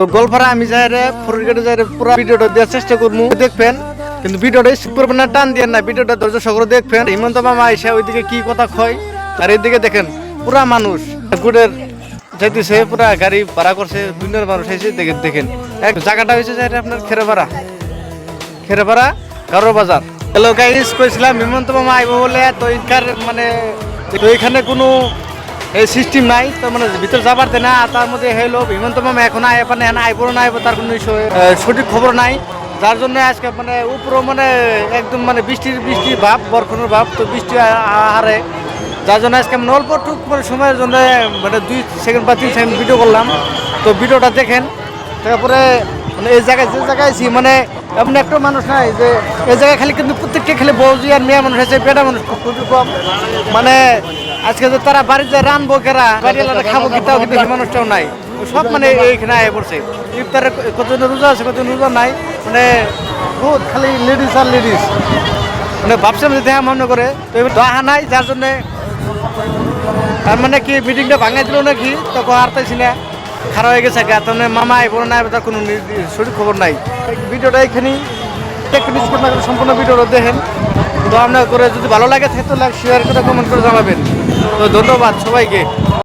তো গোলপাড়া আমি যাই রে ফরিদগড়ে যাই রে পুরো ভিডিওটা দেওয়ার চেষ্টা করবো দেখবেন, কিন্তু ভিডিওটা স্কিপ করবেন না, টান দিয়ে না, ভিডিওটা ধৈর্য সহকারে দেখবেন। হিমন্ত মামা আইসা ওইদিকে কি কথা কয়, আর এইদিকে দেখেন পুরা মানুষ গুড়ের যাইতেছে, পুরা গাড়ি ভাড়া করছে, দুনিয়ার মানুষ এসে দেখেন এক জায়গাটা হয়েছে যাই আপনার খেরেপাড়া গারো বাজার। হ্যালো গাইস, কইছিলাম হিমন্ত মামা আইব বলে, তো এখানে মানে তো এখানে কোনো এই সিস্টেম নাই, তো মানে ভিতর যাবার দেয় না। তার মধ্যে হইলো হিমন্ত মামা এখন আইব না আইব তার কোনো সঠিক খবর নাই, যার জন্য আজকে মানে উপরও মানে একদম মানে বৃষ্টির ভাব, বরখনের ভাব, তো বৃষ্টি হারে, যার জন্য আজকে মানে অল্প টুক মানে সময়ের জন্য মানে 2 সেকেন্ড বা 3 সেকেন্ড ভিডিও করলাম। তো ভিডিওটা দেখেন, তারপরে মানে এই জায়গায় যে জায়গায় আছি মানে এমন একটা মানুষ নাই যে এই জায়গায় খালি, কিন্তু প্রত্যেকটা খালি বউজি আর মেয়ে মানুষ আছে, বেটা মানুষ খুবই কম। মানে আজকে যে তারা বাড়িতে রানবো কেরা, বাড়ি এলাকা খাবো কিটাও, কিন্তু সেই মানুষটাও নাই, সব মানে এইখানে আয় পড়ছে। ইফতারে কতজন রোজা আছে, কতজন রোজা নাই, মানে বহুত খালি লেডিস আর লেডিস, মানে ভাবছিলাম যে দেখা মনে করে, তো এবার দেখা নাই, যার জন্যে তার মানে কি মিটিংটা ভাঙাই দিল নাকি, তখন আর তাইছি না, খারাপ হয়ে গেছে। তার মানে মামা আইব না আইব তার কোনো সঠিক খবর নাই। ভিডিওটা এখানেই সম্পূর্ণ ভিডিওটা দেখেন। তো আপনার করে যদি ভালো লাগে তাহলে লাইক শেয়ার করে কমেন্ট করে জানাবেন। তো ধন্যবাদ সবাইকে।